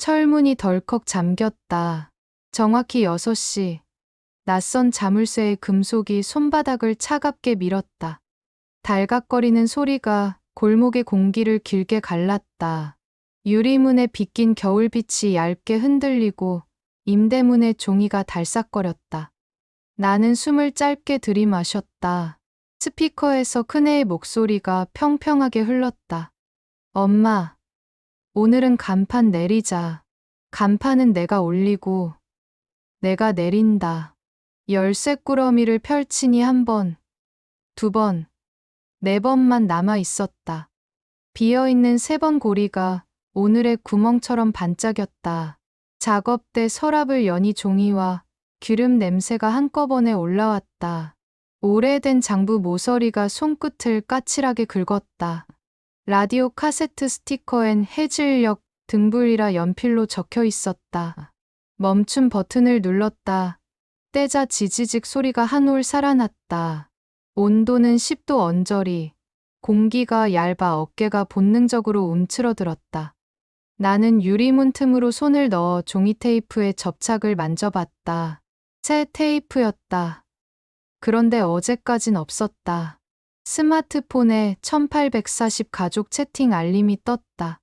철문이 덜컥 잠겼다. 정확히 6시. 낯선 자물쇠의 금속이 손바닥을 차갑게 밀었다. 달각거리는 소리가 골목의 공기를 길게 갈랐다. 유리문에 빗긴 겨울빛이 얇게 흔들리고 임대문의 종이가 달싹거렸다. 나는 숨을 짧게 들이마셨다. 스피커에서 큰애의 목소리가 평평하게 흘렀다. 엄마, 오늘은 간판 내리자. 간판은 내가 올리고 내가 내린다. 열쇠 꾸러미를 펼치니 1번, 2번, 4번만 남아 있었다. 비어있는 3번 고리가 오늘의 구멍처럼 반짝였다. 작업대 서랍을 여니 종이와 기름 냄새가 한꺼번에 올라왔다. 오래된 장부 모서리가 손끝을 까칠하게 긁었다. 라디오 카세트 스티커엔 해질녘 등불이라 연필로 적혀 있었다. 멈춤 버튼을 눌렀다. 떼자 지지직 소리가 한 올 살아났다. 온도는 10도 언저리. 공기가 얇아 어깨가 본능적으로 움츠러들었다. 나는 유리문 틈으로 손을 넣어 종이 테이프에 접착을 만져봤다. 새 테이프였다. 그런데 어제까진 없었다. 스마트폰에 1840 가족 채팅 알림이 떴다.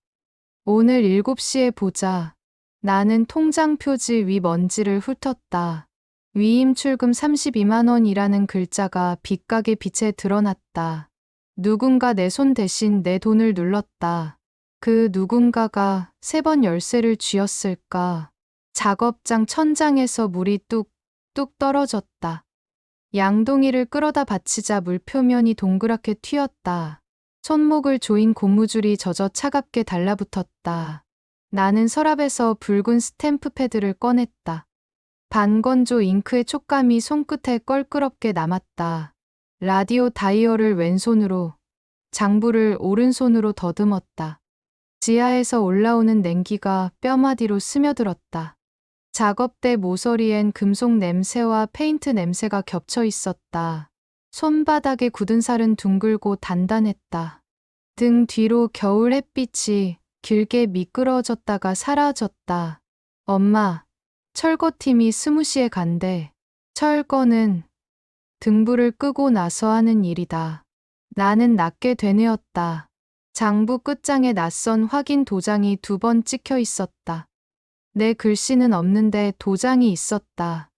오늘 7시에 보자. 나는 통장 표지 위 먼지를 훑었다. 위임 출금 32만 원이라는 글자가 빛가게 빛에 드러났다. 누군가 내 손 대신 내 돈을 눌렀다. 그 누군가가 3번 열쇠를 쥐었을까? 작업장 천장에서 물이 뚝뚝 떨어졌다. 양동이를 끌어다 받치자 물 표면이 동그랗게 튀었다. 손목을 조인 고무줄이 젖어 차갑게 달라붙었다. 나는 서랍에서 붉은 스탬프 패드를 꺼냈다. 반건조 잉크의 촉감이 손끝에 껄끄럽게 남았다. 라디오 다이얼을 왼손으로, 장부를 오른손으로 더듬었다. 지하에서 올라오는 냉기가 뼈마디로 스며들었다. 작업대 모서리엔 금속 냄새와 페인트 냄새가 겹쳐 있었다. 손바닥에 굳은 살은 둥글고 단단했다. 등 뒤로 겨울 햇빛이 길게 미끄러졌다가 사라졌다. 엄마, 철거팀이 스무시에 간대. 철거는 등불을 끄고 나서 하는 일이다. 나는 낮게 되뇌었다. 장부 끝장에 낯선 확인 도장이 2번 찍혀 있었다. 내 글씨는 없는데 도장이 있었다.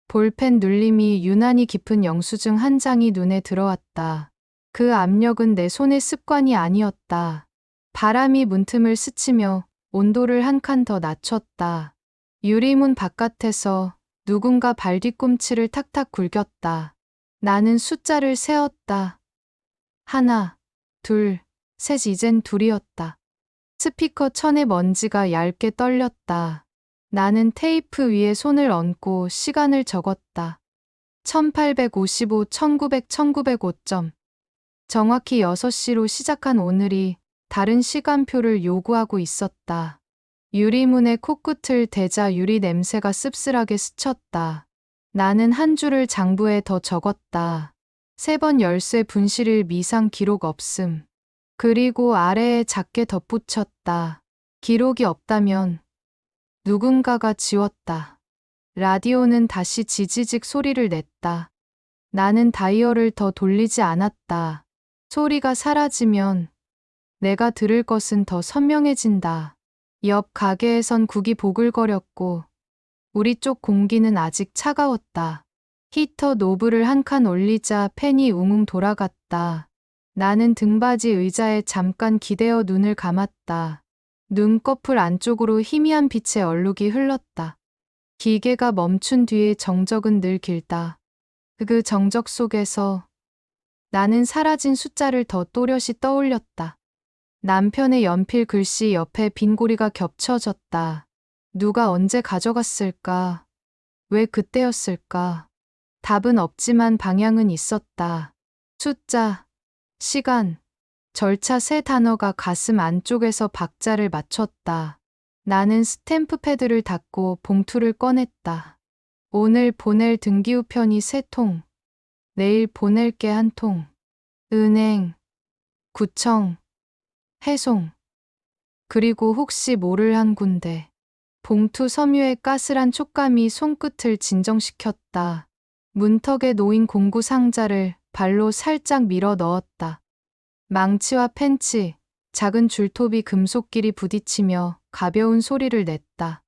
볼펜 눌림이 유난히 깊은 영수증 한 장이 눈에 들어왔다. 그 압력은 내 손의 습관이 아니었다. 바람이 문틈을 스치며 온도를 한 칸 더 낮췄다. 유리문 바깥에서 누군가 발 뒤꿈치를 탁탁 굴겼다. 나는 숫자를 세었다. 1, 2, 3, 이젠 2이었다. 스피커 천의 먼지가 얇게 떨렸다. 나는 테이프 위에 손을 얹고 시간을 적었다. 1855, 1900, 1905점. 정확히 6시로 시작한 오늘이 다른 시간표를 요구하고 있었다. 유리문의 코끝을 대자 유리 냄새가 씁쓸하게 스쳤다. 나는 한 줄을 장부에 더 적었다. 3번 열쇠 분실일 미상 기록 없음. 그리고 아래에 작게 덧붙였다. 기록이 없다면 누군가가 지웠다. 라디오는 다시 지지직 소리를 냈다. 나는 다이얼을 더 돌리지 않았다. 소리가 사라지면 내가 들을 것은 더 선명해진다. 옆 가게에선 국이 보글거렸고 우리 쪽 공기는 아직 차가웠다. 히터 노브를 한 칸 올리자 팬이 웅웅 돌아갔다. 나는 등받이 의자에 잠깐 기대어 눈을 감았다. 눈꺼풀 안쪽으로 희미한 빛의 얼룩이 흘렀다. 기계가 멈춘 뒤의 정적은 늘 길다. 그 정적 속에서 나는 사라진 숫자를 더 또렷이 떠올렸다. 남편의 연필 글씨 옆에 빈 고리가 겹쳐졌다. 누가 언제 가져갔을까? 왜 그때였을까? 답은 없지만 방향은 있었다. 숫자, 시간, 절차 3단어가 가슴 안쪽에서 박자를 맞췄다. 나는 스탬프 패드를 닫고 봉투를 꺼냈다. 오늘 보낼 등기우편이 3통, 내일 보낼게 1통. 은행, 구청, 해송, 그리고 혹시 모를 한 군데. 봉투 섬유의 까슬한 촉감이 손끝을 진정시켰다. 문턱에 놓인 공구 상자를 발로 살짝 밀어 넣었다. 망치와 펜치, 작은 줄톱이 금속끼리 부딪히며 가벼운 소리를 냈다.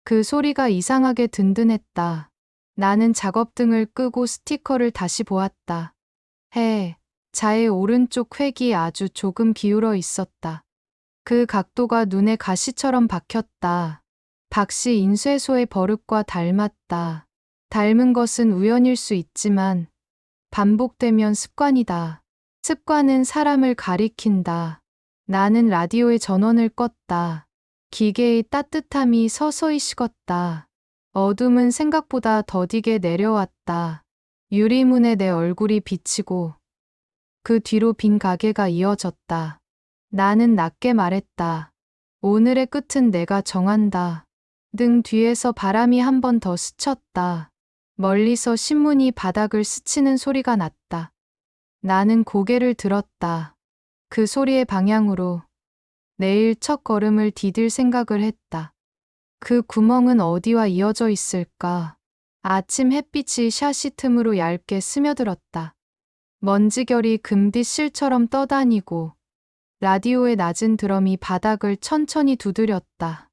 그 소리가 이상하게 든든했다. 나는 작업등을 끄고 스티커를 다시 보았다. 자의 오른쪽 획이 아주 조금 기울어 있었다. 그 각도가 눈에 가시처럼 박혔다. 박씨 인쇄소의 버릇과 닮았다. 닮은 것은 우연일 수 있지만 반복되면 습관이다. 습관은 사람을 가리킨다. 나는 라디오의 전원을 껐다. 기계의 따뜻함이 서서히 식었다. 어둠은 생각보다 더디게 내려왔다. 유리문에 내 얼굴이 비치고 그 뒤로 빈 가게가 이어졌다. 나는 낮게 말했다. 오늘의 끝은 내가 정한다. 등 뒤에서 바람이 한 번 더 스쳤다. 멀리서 신문이 바닥을 스치는 소리가 났다. 나는 고개를 들었다. 그 소리의 방향으로 내일 첫 걸음을 디딜 생각을 했다. 그 구멍은 어디와 이어져 있을까? 아침 햇빛이 샤시 틈으로 얇게 스며들었다. 먼지결이 금빛 실처럼 떠다니고 라디오의 낮은 드럼이 바닥을 천천히 두드렸다.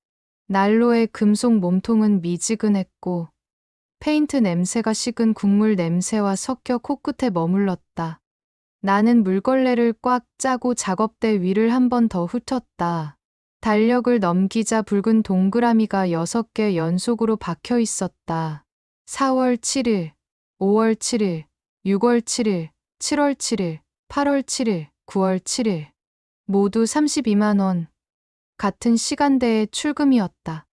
난로의 금속 몸통은 미지근했고 페인트 냄새가 식은 국물 냄새와 섞여 코끝에 머물렀다. 나는 물걸레를 꽉 짜고 작업대 위를 한 번 더 훑었다. 달력을 넘기자 붉은 동그라미가 6개 연속으로 박혀 있었다. 4월 7일, 5월 7일, 6월 7일, 7월 7일, 8월 7일, 9월 7일. 모두 32만 원. 같은 시간대의 출금이었다.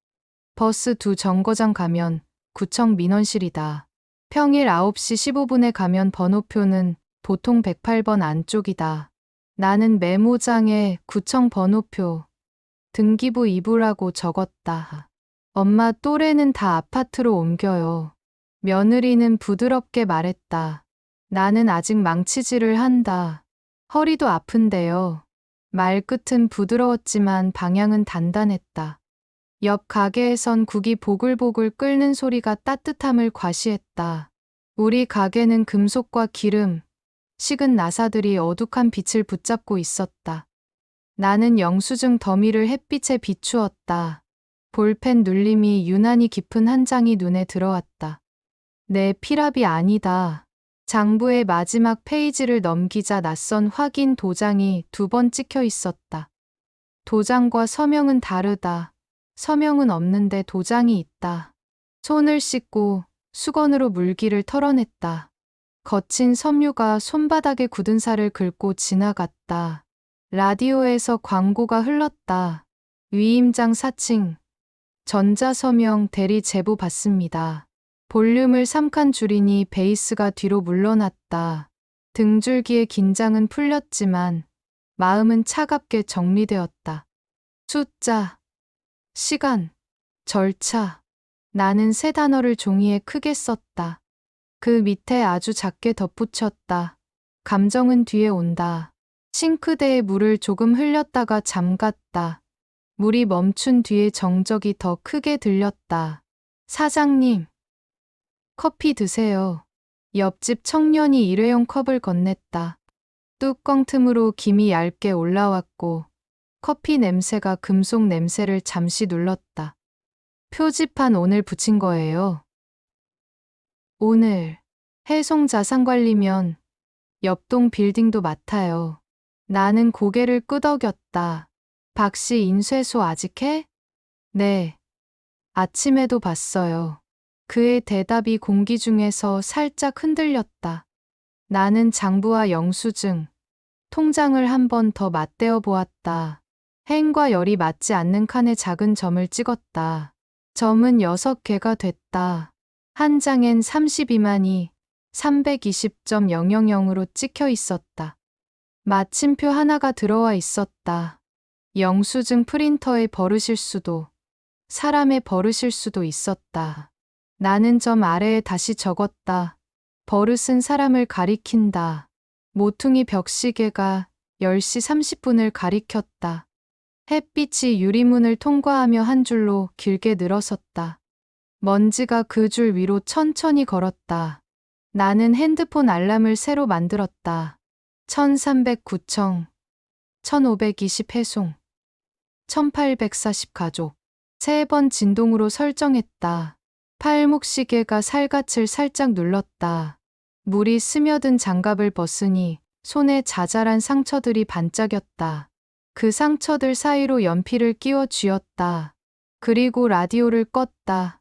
버스 2 정거장 가면 구청 민원실이다. 평일 9시 15분에 가면 번호표는 보통 108번 안쪽이다. 나는 메모장에 구청 번호표, 등기부 2부라고 적었다. 엄마 또래는 다 아파트로 옮겨요. 며느리는 부드럽게 말했다. 나는 아직 망치질을 한다. 허리도 아픈데요. 말끝은 부드러웠지만 방향은 단단했다. 옆 가게에선 국이 보글보글 끓는 소리가 따뜻함을 과시했다. 우리 가게는 금속과 기름, 식은 나사들이 어둑한 빛을 붙잡고 있었다. 나는 영수증 더미를 햇빛에 비추었다. 볼펜 눌림이 유난히 깊은 한 장이 눈에 들어왔다. 내 피랍이 아니다. 장부의 마지막 페이지를 넘기자 낯선 확인 도장이 2번 찍혀 있었다. 도장과 서명은 다르다. 서명은 없는데 도장이 있다. 손을 씻고 수건으로 물기를 털어냈다. 거친 섬유가 손바닥에 굳은 살을 긁고 지나갔다. 라디오에서 광고가 흘렀다. 위임장 사칭, 전자서명 대리 제보 받습니다. 볼륨을 3칸 줄이니 베이스가 뒤로 물러났다. 등줄기의 긴장은 풀렸지만 마음은 차갑게 정리되었다. 숫자, 시간, 절차. 나는 3 단어를 종이에 크게 썼다. 그 밑에 아주 작게 덧붙였다. 감정은 뒤에 온다. 싱크대에 물을 조금 흘렸다가 잠갔다. 물이 멈춘 뒤에 정적이 더 크게 들렸다. 사장님, 커피 드세요. 옆집 청년이 일회용 컵을 건넸다. 뚜껑 틈으로 김이 얇게 올라왔고 커피 냄새가 금속 냄새를 잠시 눌렀다. 표지판 오늘 붙인 거예요. 오늘 해송자산관리면 옆동 빌딩도 맡아요. 나는 고개를 끄덕였다. 박씨 인쇄소 아직 해? 네. 아침에도 봤어요. 그의 대답이 공기 중에서 살짝 흔들렸다. 나는 장부와 영수증, 통장을 한 번 더 맞대어 보았다. 행과 열이 맞지 않는 칸에 작은 점을 찍었다. 점은 6개가 됐다. 한 장엔 32만이 320.000으로 찍혀 있었다. 마침표 하나가 들어와 있었다. 영수증 프린터의 버릇일 수도, 사람의 버릇일 수도 있었다. 나는 점 아래에 다시 적었다. 버릇은 사람을 가리킨다. 모퉁이 벽시계가 10시 30분을 가리켰다. 햇빛이 유리문을 통과하며 한 줄로 길게 늘어섰다. 먼지가 그 줄 위로 천천히 걸었다. 나는 핸드폰 알람을 새로 만들었다. 1300 구청, 1520 해송, 1840 가족. 3번 진동으로 설정했다. 팔목시계가 살갗을 살짝 눌렀다. 물이 스며든 장갑을 벗으니 손에 자잘한 상처들이 반짝였다. 그 상처들 사이로 연필을 끼워 쥐었다. 그리고 라디오를 껐다.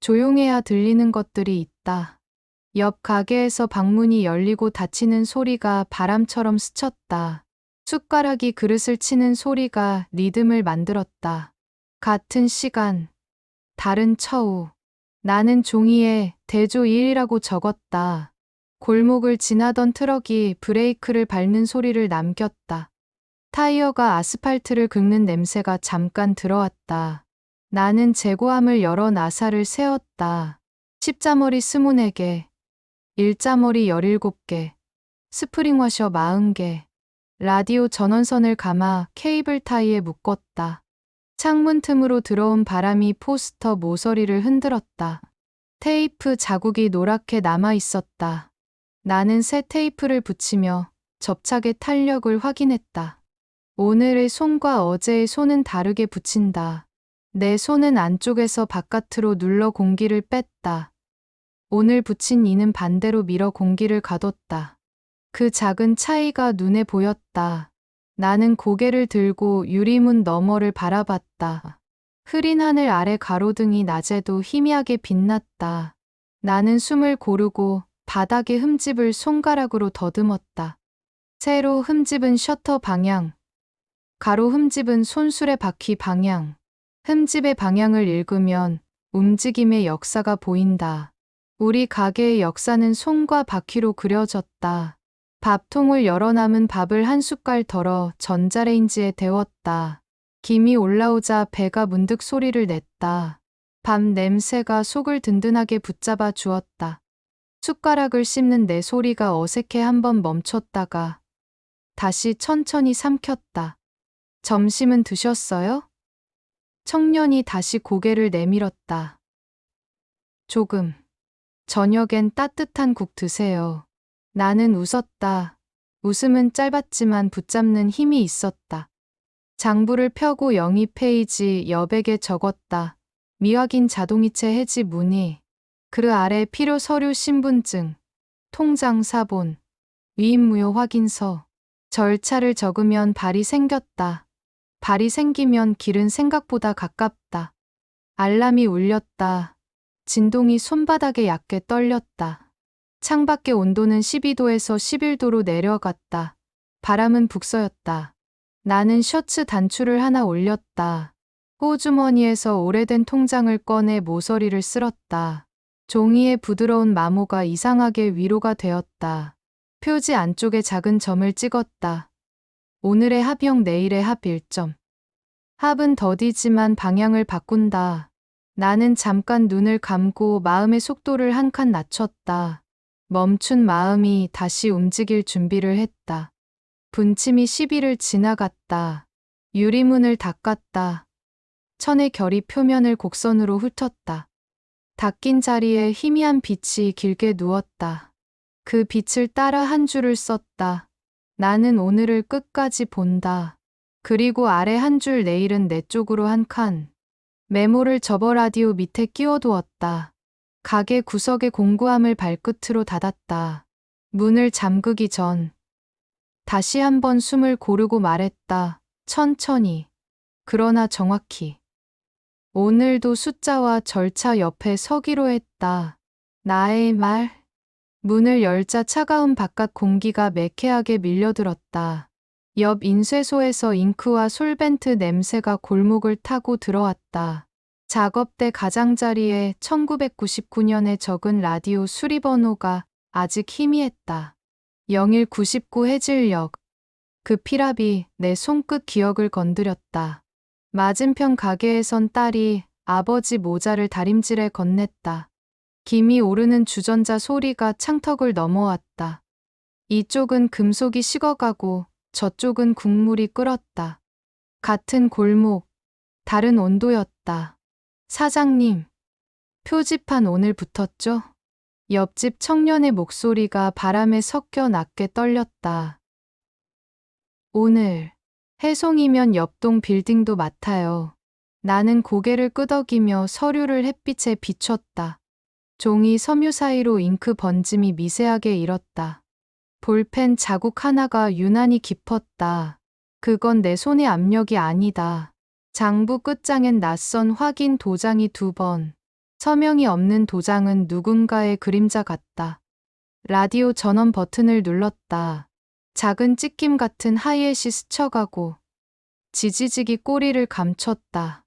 조용해야 들리는 것들이 있다. 옆 가게에서 방문이 열리고 닫히는 소리가 바람처럼 스쳤다. 숟가락이 그릇을 치는 소리가 리듬을 만들었다. 같은 시간, 다른 처우. 나는 종이에 대조 2일이라고 적었다. 골목을 지나던 트럭이 브레이크를 밟는 소리를 남겼다. 타이어가 아스팔트를 긁는 냄새가 잠깐 들어왔다. 나는 재고함을 열어 나사를 세웠다. 십자머리 24개, 일자머리 17개, 스프링워셔 40개, 라디오 전원선을 감아 케이블 타이에 묶었다. 창문 틈으로 들어온 바람이 포스터 모서리를 흔들었다. 테이프 자국이 노랗게 남아 있었다. 나는 새 테이프를 붙이며 접착의 탄력을 확인했다. 오늘의 손과 어제의 손은 다르게 붙인다. 내 손은 안쪽에서 바깥으로 눌러 공기를 뺐다. 오늘 붙인 이는 반대로 밀어 공기를 가뒀다. 그 작은 차이가 눈에 보였다. 나는 고개를 들고 유리문 너머를 바라봤다. 흐린 하늘 아래 가로등이 낮에도 희미하게 빛났다. 나는 숨을 고르고 바닥의 흠집을 손가락으로 더듬었다. 세로 흠집은 셔터 방향, 가로 흠집은 손술의 바퀴 방향. 흠집의 방향을 읽으면 움직임의 역사가 보인다. 우리 가게의 역사는 손과 바퀴로 그려졌다. 밥통을 열어 남은 밥을 한 숟갈 덜어 전자레인지에 데웠다. 김이 올라오자 배가 문득 소리를 냈다. 밥 냄새가 속을 든든하게 붙잡아 주었다. 숟가락을 씹는 내 소리가 어색해 한번 멈췄다가 다시 천천히 삼켰다. 점심은 드셨어요? 청년이 다시 고개를 내밀었다. 조금. 저녁엔 따뜻한 국 드세요. 나는 웃었다. 웃음은 짧았지만 붙잡는 힘이 있었다. 장부를 펴고 영이 페이지 여백에 적었다. 미확인 자동이체 해지 문의. 그 아래 필요 서류 신분증, 통장 사본, 위임무효 확인서. 절차를 적으면 발이 생겼다. 발이 생기면 길은 생각보다 가깝다. 알람이 울렸다. 진동이 손바닥에 얕게 떨렸다. 창밖의 온도는 12도에서 11도로 내려갔다. 바람은 북서였다. 나는 셔츠 단추를 하나 올렸다. 호주머니에서 오래된 통장을 꺼내 모서리를 쓸었다. 종이의 부드러운 마모가 이상하게 위로가 되었다. 표지 안쪽에 작은 점을 찍었다. 오늘의 합형 내일의 합 1점. 합은 더디지만 방향을 바꾼다. 나는 잠깐 눈을 감고 마음의 속도를 한 칸 낮췄다. 멈춘 마음이 다시 움직일 준비를 했다. 분침이 10일을 지나갔다. 유리문을 닦았다. 천의 결이 표면을 곡선으로 훑었다. 닦인 자리에 희미한 빛이 길게 누웠다. 그 빛을 따라 한 줄을 썼다. 나는 오늘을 끝까지 본다. 그리고 아래 한 줄 내일은 내 쪽으로 한 칸. 메모를 접어 라디오 밑에 끼워두었다. 가게 구석의 공구함을 발끝으로 닫았다. 문을 잠그기 전 다시 한번 숨을 고르고 말했다. 천천히. 그러나 정확히. 오늘도 숫자와 절차 옆에 서기로 했다. 나의 말. 문을 열자 차가운 바깥 공기가 매캐하게 밀려들었다. 옆 인쇄소에서 잉크와 솔벤트 냄새가 골목을 타고 들어왔다. 작업대 가장자리에 1999년에 적은 라디오 수리번호가 아직 희미했다. 0199 해질녘. 그 피랍이 내 손끝 기억을 건드렸다. 맞은편 가게에선 딸이 아버지 모자를 다림질에 건넸다. 김이 오르는 주전자 소리가 창턱을 넘어왔다. 이쪽은 금속이 식어가고 저쪽은 국물이 끓었다. 같은 골목, 다른 온도였다. 사장님, 표지판 오늘 붙었죠? 옆집 청년의 목소리가 바람에 섞여 낮게 떨렸다. 오늘, 해송이면 옆동 빌딩도 맡아요. 나는 고개를 끄덕이며 서류를 햇빛에 비췄다. 종이 섬유 사이로 잉크 번짐이 미세하게 일었다. 볼펜 자국 하나가 유난히 깊었다. 그건 내 손의 압력이 아니다. 장부 끝장엔 낯선 확인 도장이 2번. 서명이 없는 도장은 누군가의 그림자 같다. 라디오 전원 버튼을 눌렀다. 작은 찢김 같은 하이햇이 스쳐가고 지지직이 꼬리를 감췄다.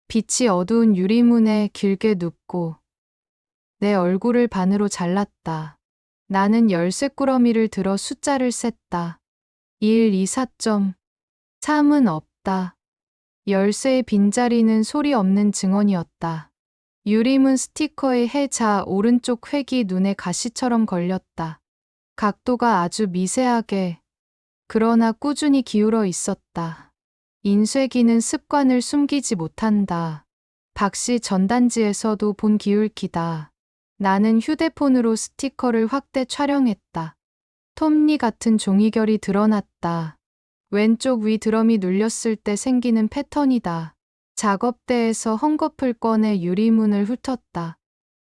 빛이 어두운 유리문에 길게 눕고 내 얼굴을 반으로 잘랐다. 나는 열쇠꾸러미를 들어 숫자를 셌다. 1, 2, 4점. 3은 없다. 열쇠의 빈자리는 소리 없는 증언이었다. 유리문 스티커의 해자 오른쪽 획이 눈에 가시처럼 걸렸다. 각도가 아주 미세하게, 그러나 꾸준히 기울어 있었다. 인쇄기는 습관을 숨기지 못한다. 박씨 전단지에서도 본 기울기다. 나는 휴대폰으로 스티커를 확대 촬영했다. 톱니 같은 종이결이 드러났다. 왼쪽 위 드럼이 눌렸을 때 생기는 패턴이다. 작업대에서 헝겊을 꺼내 유리문을 훑었다.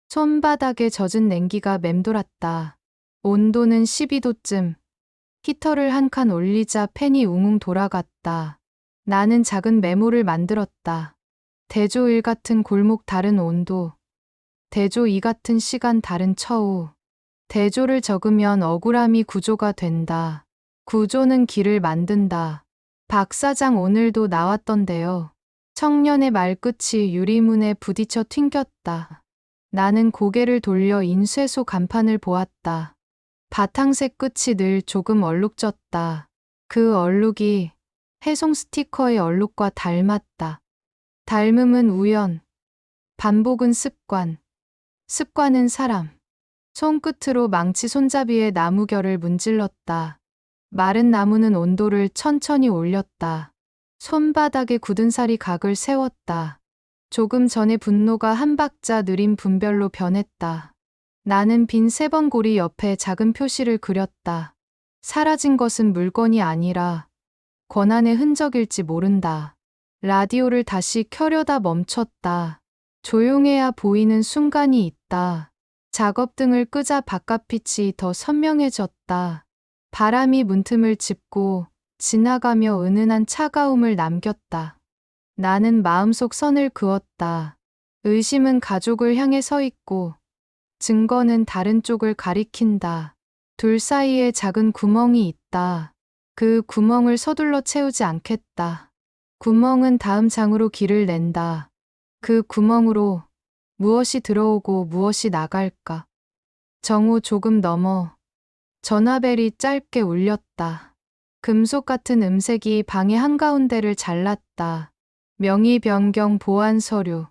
손바닥에 젖은 냉기가 맴돌았다. 온도는 12도쯤. 히터를 한 칸 올리자 팬이 웅웅 돌아갔다. 나는 작은 메모를 만들었다. 대조 1 같은 골목 다른 온도. 대조 2 같은 시간 다른 처우. 대조를 적으면 억울함이 구조가 된다. 구조는 길을 만든다. 박 사장 오늘도 나왔던데요. 청년의 말끝이 유리문에 부딪혀 튕겼다. 나는 고개를 돌려 인쇄소 간판을 보았다. 바탕색 끝이 늘 조금 얼룩졌다. 그 얼룩이 해송 스티커의 얼룩과 닮았다. 닮음은 우연, 반복은 습관, 습관은 사람. 손끝으로 망치 손잡이에 나무결을 문질렀다. 마른 나무는 온도를 천천히 올렸다. 손바닥에 굳은 살이 각을 세웠다. 조금 전에 분노가 한 박자 느린 분별로 변했다. 나는 빈 3번 고리 옆에 작은 표시를 그렸다. 사라진 것은 물건이 아니라 권한의 흔적일지 모른다. 라디오를 다시 켜려다 멈췄다. 조용해야 보이는 순간이 있다. 작업등을 끄자 바깥빛이 더 선명해졌다. 바람이 문틈을 짚고 지나가며 은은한 차가움을 남겼다. 나는 마음속 선을 그었다. 의심은 가족을 향해 서 있고 증거는 다른 쪽을 가리킨다. 둘 사이에 작은 구멍이 있다. 그 구멍을 서둘러 채우지 않겠다. 구멍은 다음 장으로 길을 낸다. 그 구멍으로 무엇이 들어오고 무엇이 나갈까. 정오 조금 넘어 전화벨이 짧게 울렸다. 금속 같은 음색이 방의 한가운데를 잘랐다. 명의 변경 보안 서류.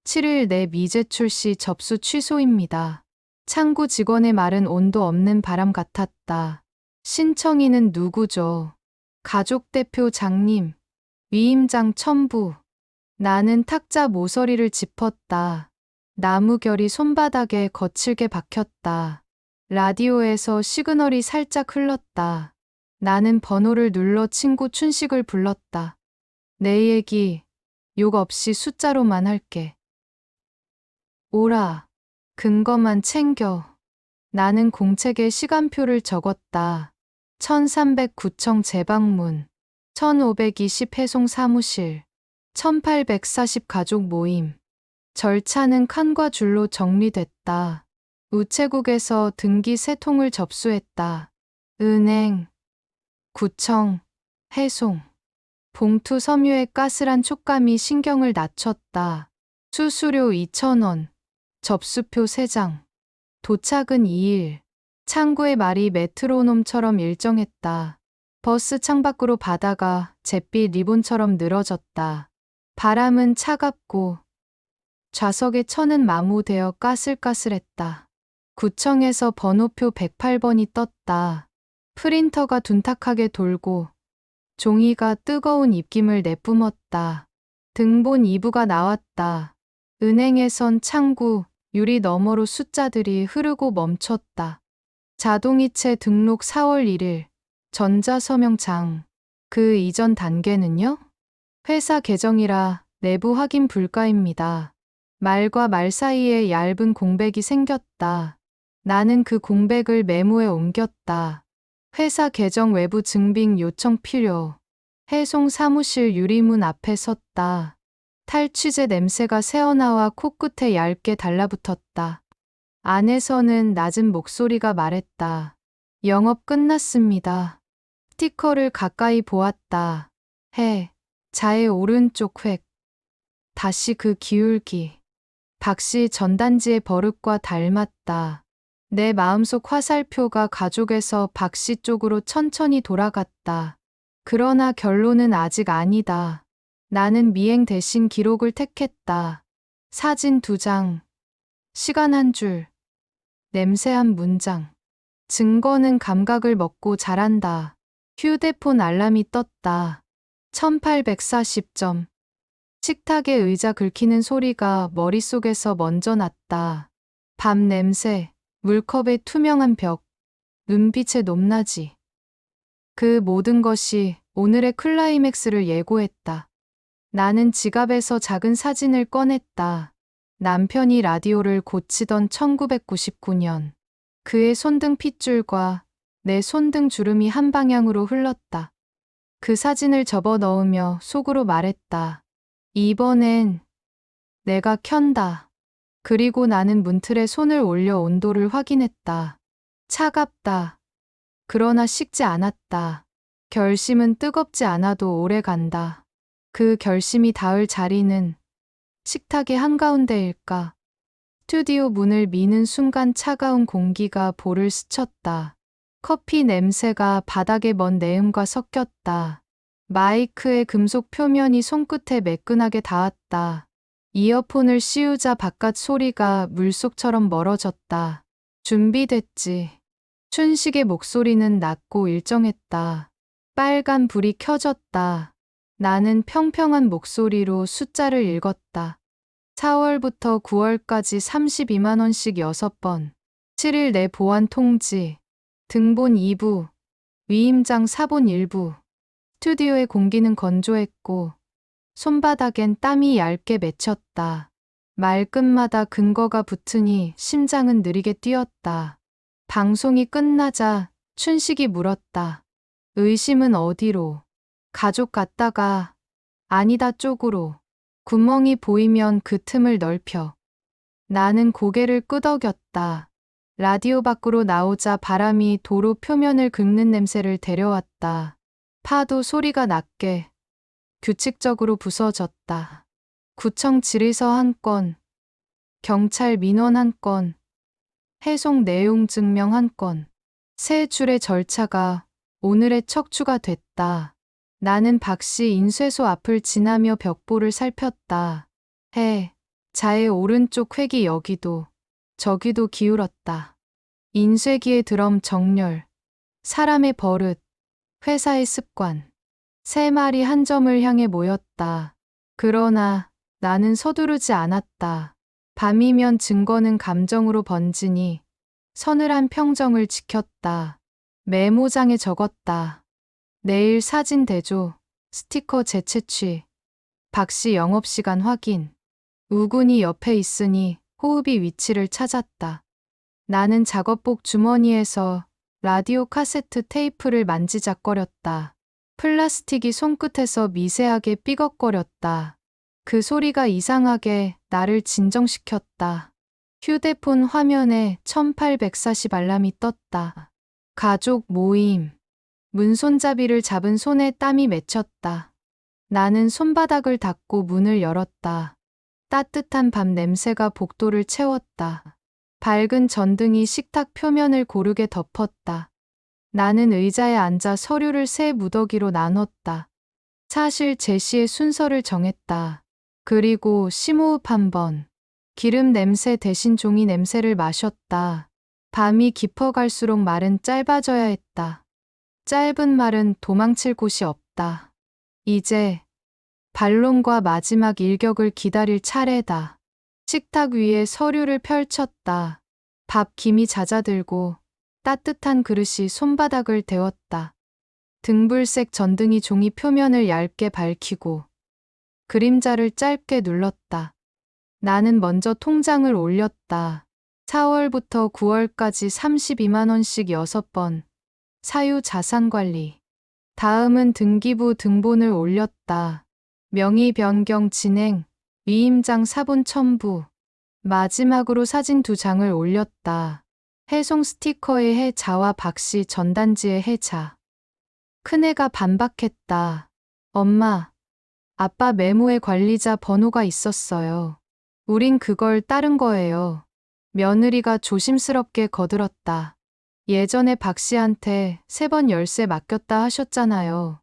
7일 내 미제 출시 접수 취소입니다. 창구 직원의 말은 온도 없는 바람 같았다. 신청인은 누구죠? 가족 대표 장님, 위임장 첨부. 나는 탁자 모서리를 짚었다. 나무결이 손바닥에 거칠게 박혔다. 라디오에서 시그널이 살짝 흘렀다. 나는 번호를 눌러 친구 춘식을 불렀다. 내 얘기, 욕 없이 숫자로만 할게. 오라, 근거만 챙겨. 나는 공책에 시간표를 적었다. 1309청 재방문, 1520 해송 사무실, 1840 가족 모임. 절차는 칸과 줄로 정리됐다. 우체국에서 등기 3통을 접수했다. 은행, 구청, 해송. 봉투 섬유의 까슬한 촉감이 신경을 낮췄다. 수수료 2,000원, 접수표 3장. 도착은 2일. 창구의 말이 메트로놈처럼 일정했다. 버스 창밖으로 바다가 잿빛 리본처럼 늘어졌다. 바람은 차갑고 좌석의 천은 마모되어 까슬까슬했다. 구청에서 번호표 108번이 떴다. 프린터가 둔탁하게 돌고 종이가 뜨거운 입김을 내뿜었다. 등본 2부가 나왔다. 은행에선 창구, 유리 너머로 숫자들이 흐르고 멈췄다. 자동이체 등록 4월 1일, 전자서명장. 그 이전 단계는요? 회사 계정이라 내부 확인 불가입니다. 말과 말 사이에 얇은 공백이 생겼다. 나는 그 공백을 메모에 옮겼다. 회사 계정 외부 증빙 요청 필요. 해송 사무실 유리문 앞에 섰다. 탈취제 냄새가 새어나와 코끝에 얇게 달라붙었다. 안에서는 낮은 목소리가 말했다. 영업 끝났습니다. 스티커를 가까이 보았다. 자의 오른쪽 획. 다시 그 기울기. 박씨 전단지의 버릇과 닮았다. 내 마음속 화살표가 가족에서 박씨 쪽으로 천천히 돌아갔다. 그러나 결론은 아직 아니다. 나는 미행 대신 기록을 택했다. 사진 2장, 시간 1줄, 냄새 1문장. 증거는 감각을 먹고 자란다. 휴대폰 알람이 떴다. 1840점. 식탁에 의자 긁히는 소리가 머릿속에서 먼저 났다. 밤 냄새, 물컵의 투명한 벽, 눈빛의 높낮이. 그 모든 것이 오늘의 클라이맥스를 예고했다. 나는 지갑에서 작은 사진을 꺼냈다. 남편이 라디오를 고치던 1999년. 그의 손등 핏줄과 내 손등 주름이 한 방향으로 흘렀다. 그 사진을 접어 넣으며 속으로 말했다. 이번엔 내가 켠다. 그리고 나는 문틀에 손을 올려 온도를 확인했다. 차갑다. 그러나 식지 않았다. 결심은 뜨겁지 않아도 오래 간다. 그 결심이 닿을 자리는 식탁의 한가운데일까? 스튜디오 문을 미는 순간 차가운 공기가 볼을 스쳤다. 커피 냄새가 바닥에 먼 내음과 섞였다. 마이크의 금속 표면이 손끝에 매끈하게 닿았다. 이어폰을 씌우자 바깥 소리가 물속처럼 멀어졌다. 준비됐지. 춘식의 목소리는 낮고 일정했다. 빨간 불이 켜졌다. 나는 평평한 목소리로 숫자를 읽었다. 4월부터 9월까지 32만 원씩 6번. 7일 내 보안 통지. 등본 2부. 위임장 사본 1부. 스튜디오의 공기는 건조했고 손바닥엔 땀이 얇게 맺혔다. 말끝마다 근거가 붙으니 심장은 느리게 뛰었다. 방송이 끝나자 춘식이 물었다. 의심은 어디로? 가족 같다가 아니다 쪽으로. 구멍이 보이면 그 틈을 넓혀. 나는 고개를 끄덕였다. 라디오 밖으로 나오자 바람이 도로 표면을 긁는 냄새를 데려왔다. 파도 소리가 낮게 규칙적으로 부서졌다. 구청 질의서 1건, 경찰 민원 1건, 해송 내용 증명 1건. 3줄의 절차가 오늘의 척추가 됐다. 나는 박씨 인쇄소 앞을 지나며 벽보를 살폈다. 자의 오른쪽 획이 여기도 저기도 기울었다. 인쇄기의 드럼 정렬, 사람의 버릇, 회사의 습관. 3마리 한 점을 향해 모였다. 그러나 나는 서두르지 않았다. 밤이면 증거는 감정으로 번지니 서늘한 평정을 지켰다. 메모장에 적었다. 내일 사진 대조, 스티커 재채취, 박씨 영업시간 확인. 우군이 옆에 있으니 호흡이 위치를 찾았다. 나는 작업복 주머니에서 라디오 카세트 테이프를 만지작거렸다. 플라스틱이 손끝에서 미세하게 삐걱거렸다. 그 소리가 이상하게 나를 진정시켰다. 휴대폰 화면에 1840 알람이 떴다. 가족 모임. 문손잡이를 잡은 손에 땀이 맺혔다. 나는 손바닥을 닫고 문을 열었다. 따뜻한 밤 냄새가 복도를 채웠다. 밝은 전등이 식탁 표면을 고르게 덮었다. 나는 의자에 앉아 서류를 세 무더기로 나눴다. 사실 제시의 순서를 정했다. 그리고 심호흡 1번. 기름 냄새 대신 종이 냄새를 마셨다. 밤이 깊어갈수록 말은 짧아져야 했다. 짧은 말은 도망칠 곳이 없다. 느꼈다. 이제 반론과 마지막 일격을 기다릴 차례다. 식탁 위에 서류를 펼쳤다. 밥 김이 잦아들고 따뜻한 그릇이 손바닥을 데웠다. 등불색 전등이 종이 표면을 얇게 밝히고 그림자를 짧게 눌렀다. 나는 먼저 통장을 올렸다. 4월부터 9월까지 32만 원씩 6번. 사유자산관리. 다음은 등기부 등본을 올렸다. 명의 변경 진행, 위임장 사본 첨부. 마지막으로 사진 2장을 올렸다. 해송 스티커의 해자와 박씨 전단지의 해자. 큰애가 반박했다. 엄마, 아빠 메모에 관리자 번호가 있었어요. 우린 그걸 따른 거예요. 며느리가 조심스럽게 거들었다. 예전에 박씨한테 3번 열쇠 맡겼다 하셨잖아요.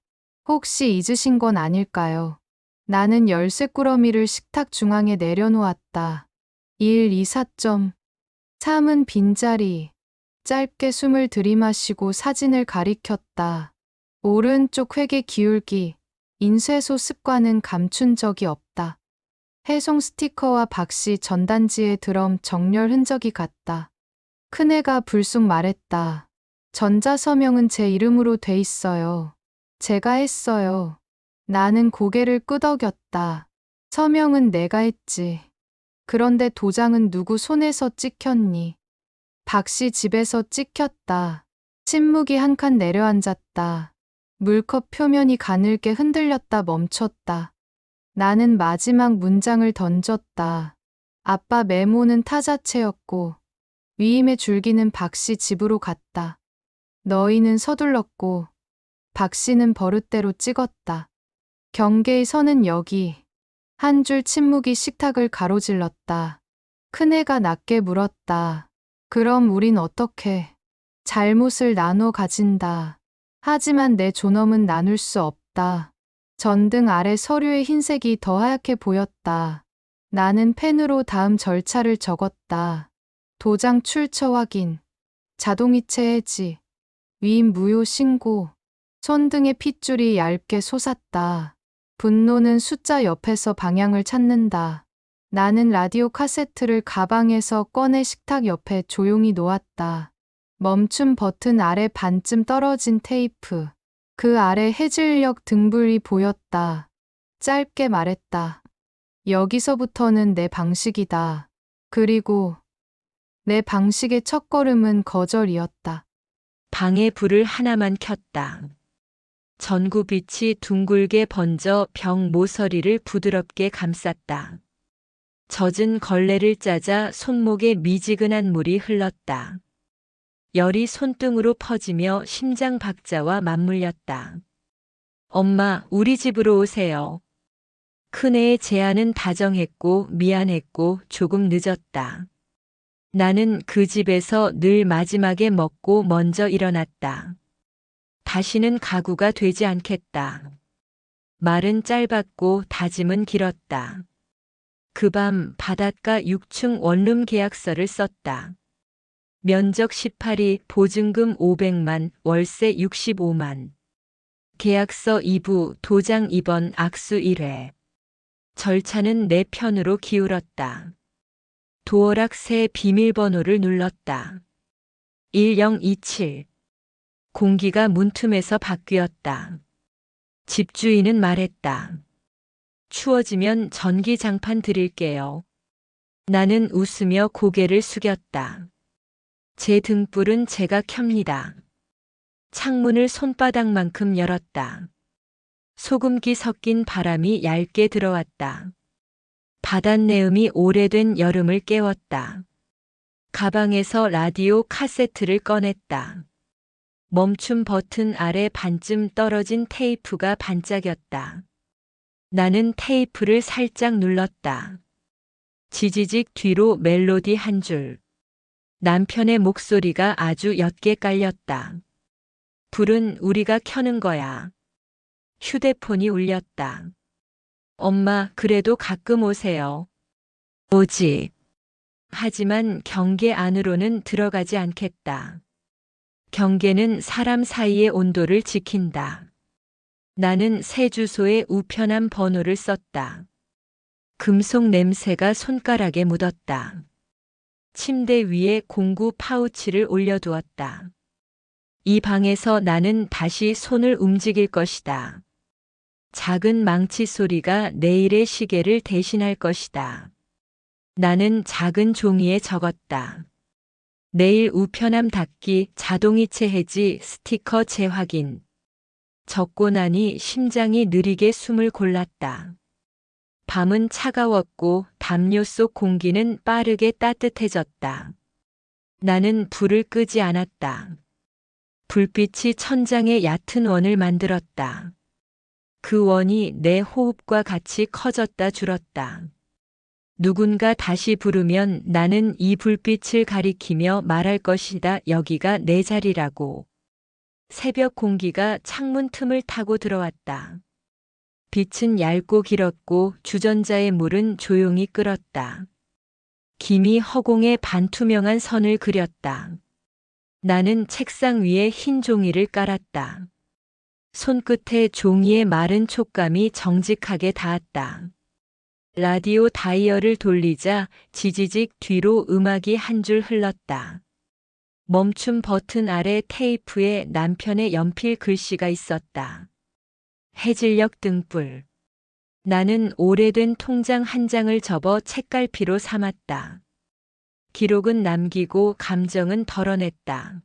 혹시 잊으신 건 아닐까요? 나는 열쇠 꾸러미를 식탁 중앙에 내려놓았다. 1, 2, 4점. 3은 빈자리. 짧게 숨을 들이마시고 사진을 가리켰다. 오른쪽 회계 기울기. 인쇄소 습관은 감춘 적이 없다. 해송 스티커와 박씨 전단지의 드럼 정렬 흔적이 같다. 큰애가 불쑥 말했다. 전자서명은 제 이름으로 돼 있어요. 제가 했어요. 나는 고개를 끄덕였다. 서명은 내가 했지. 그런데 도장은 누구 손에서 찍혔니? 박씨 집에서 찍혔다. 침묵이 한 칸 내려앉았다. 물컵 표면이 가늘게 흔들렸다 멈췄다. 나는 마지막 문장을 던졌다. 아빠 메모는 타자체였고 위임의 줄기는 박씨 집으로 갔다. 너희는 서둘렀고 박씨는 버릇대로 찍었다. 경계의 선은 여기. 한 줄 침묵이 식탁을 가로질렀다. 큰애가 낮게 물었다. 그럼 우린 어떻게? 잘못을 나눠 가진다. 하지만 내 존엄은 나눌 수 없다. 전등 아래 서류의 흰색이 더 하얗게 보였다. 나는 펜으로 다음 절차를 적었다. 도장 출처 확인, 자동이체 해지, 위임 무효 신고, 손등의 핏줄이 얇게 솟았다. 분노는 숫자 옆에서 방향을 찾는다. 나는 라디오 카세트를 가방에서 꺼내 식탁 옆에 조용히 놓았다. 멈춤 버튼 아래 반쯤 떨어진 테이프. 그 아래 해질녘 등불이 보였다. 짧게 말했다. 여기서부터는 내 방식이다. 그리고 내 방식의 첫걸음은 거절이었다. 방에 불을 하나만 켰다. 전구빛이 둥글게 번져 벽 모서리를 부드럽게 감쌌다. 젖은 걸레를 짜자 손목에 미지근한 물이 흘렀다. 열이 손등으로 퍼지며 심장 박자와 맞물렸다. 엄마, 우리 집으로 오세요. 큰애의 제안은 다정했고 미안했고 조금 늦었다. 나는 그 집에서 늘 마지막에 먹고 먼저 일어났다. 다시는 가구가 되지 않겠다. 말은 짧았고 다짐은 길었다. 그 밤 바닷가 6층 원룸 계약서를 썼다. 면적 18이, 보증금 500만, 월세 65만. 계약서 2부, 도장 2번, 악수 1회. 절차는 내 편으로 기울었다. 도어락 새 비밀번호를 눌렀다. 1027. 공기가 문틈에서 바뀌었다. 집주인은 말했다. 추워지면 전기장판 드릴게요. 나는 웃으며 고개를 숙였다. 제 등불은 제가 켭니다. 창문을 손바닥만큼 열었다. 소금기 섞인 바람이 얇게 들어왔다. 바닷내음이 오래된 여름을 깨웠다. 가방에서 라디오 카세트를 꺼냈다. 멈춤 버튼 아래 반쯤 떨어진 테이프가 반짝였다. 나는 테이프를 살짝 눌렀다. 지지직 뒤로 멜로디 한 줄. 남편의 목소리가 아주 옅게 깔렸다. 불은 우리가 켜는 거야. 휴대폰이 울렸다. 엄마, 그래도 가끔 오세요. 오지. 하지만 경계 안으로는 들어가지 않겠다. 경계는 사람 사이의 온도를 지킨다. 나는 새 주소에 우편함 번호를 썼다. 금속 냄새가 손가락에 묻었다. 침대 위에 공구 파우치를 올려두었다. 이 방에서 나는 다시 손을 움직일 것이다. 작은 망치 소리가 내일의 시계를 대신할 것이다. 나는 작은 종이에 적었다. 내일 우편함 닫기, 자동이체 해지, 스티커 재확인. 적고 나니 심장이 느리게 숨을 골랐다. 밤은 차가웠고 담요 속 공기는 빠르게 따뜻해졌다. 나는 불을 끄지 않았다. 불빛이 천장에 얕은 원을 만들었다. 그 원이 내 호흡과 같이 커졌다 줄었다. 누군가 다시 부르면 나는 이 불빛을 가리키며 말할 것이다. 여기가 내 자리라고. 새벽 공기가 창문 틈을 타고 들어왔다. 빛은 얇고 길었고 주전자의 물은 조용히 끓었다. 김이 허공에 반투명한 선을 그렸다. 나는 책상 위에 흰 종이를 깔았다. 손끝에 종이의 마른 촉감이 정직하게 닿았다. 라디오 다이얼을 돌리자 지지직 뒤로 음악이 한 줄 흘렀다. 멈춤 버튼 아래 테이프에 남편의 연필 글씨가 있었다. 해질녘 등불. 나는 오래된 통장 한 장을 접어 책갈피로 삼았다. 기록은 남기고 감정은 덜어냈다.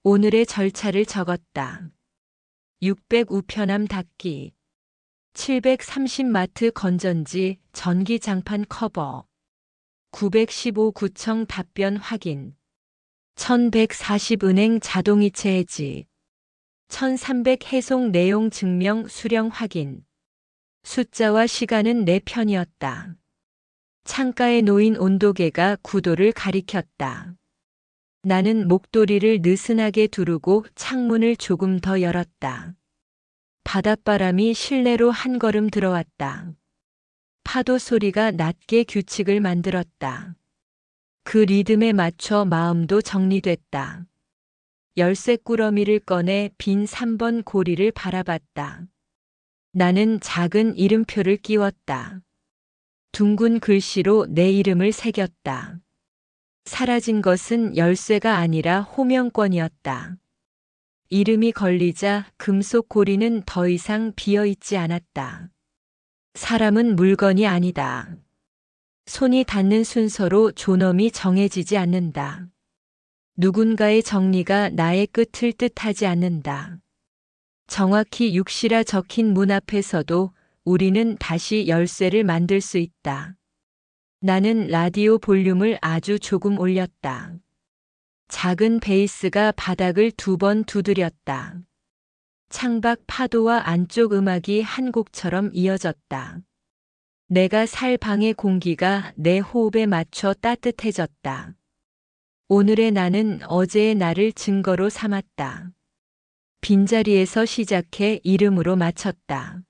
오늘의 절차를 적었다. 600 우편함 닫기. 730 마트 건전지 전기장판 커버. 915 구청 답변 확인. 1140 은행 자동이체 해지. 1300 해송 내용 증명 수령 확인. 숫자와 시간은 내 편이었다. 창가에 놓인 온도계가 9도를 가리켰다. 나는 목도리를 느슨하게 두르고 창문을 조금 더 열었다. 바닷바람이 실내로 한 걸음 들어왔다. 파도 소리가 낮게 규칙을 만들었다. 그 리듬에 맞춰 마음도 정리됐다. 열쇠 꾸러미를 꺼내 빈 3번 고리를 바라봤다. 나는 작은 이름표를 끼웠다. 둥근 글씨로 내 이름을 새겼다. 사라진 것은 열쇠가 아니라 호명권이었다. 이름이 걸리자 금속 고리는 더 이상 비어있지 않았다. 사람은 물건이 아니다. 손이 닿는 순서로 존엄이 정해지지 않는다. 누군가의 정리가 나의 끝을 뜻하지 않는다. 정확히 6시라 적힌 문 앞에서도 우리는 다시 열쇠를 만들 수 있다. 나는 라디오 볼륨을 아주 조금 올렸다. 작은 베이스가 바닥을 2번 두드렸다. 창밖 파도와 안쪽 음악이 한 곡처럼 이어졌다. 내가 살 방의 공기가 내 호흡에 맞춰 따뜻해졌다. 오늘의 나는 어제의 나를 증거로 삼았다. 빈자리에서 시작해 이름으로 마쳤다.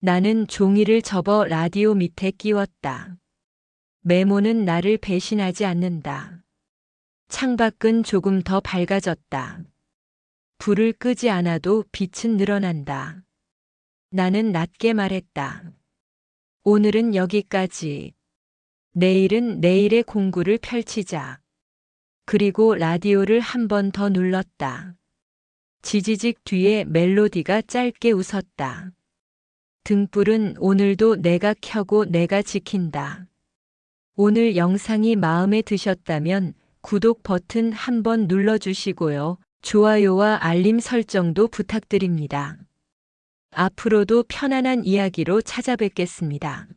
나는 종이를 접어 라디오 밑에 끼웠다. 메모는 나를 배신하지 않는다. 창밖은 조금 더 밝아졌다. 불을 끄지 않아도 빛은 늘어난다. 나는 낮게 말했다. 오늘은 여기까지. 내일은 내일의 공구를 펼치자. 그리고 라디오를 한 번 더 눌렀다. 지지직 뒤에 멜로디가 짧게 웃었다. 등불은 오늘도 내가 켜고 내가 지킨다. 오늘 영상이 마음에 드셨다면 구독 버튼 한번 눌러주시고요. 좋아요와 알림 설정도 부탁드립니다. 앞으로도 편안한 이야기로 찾아뵙겠습니다.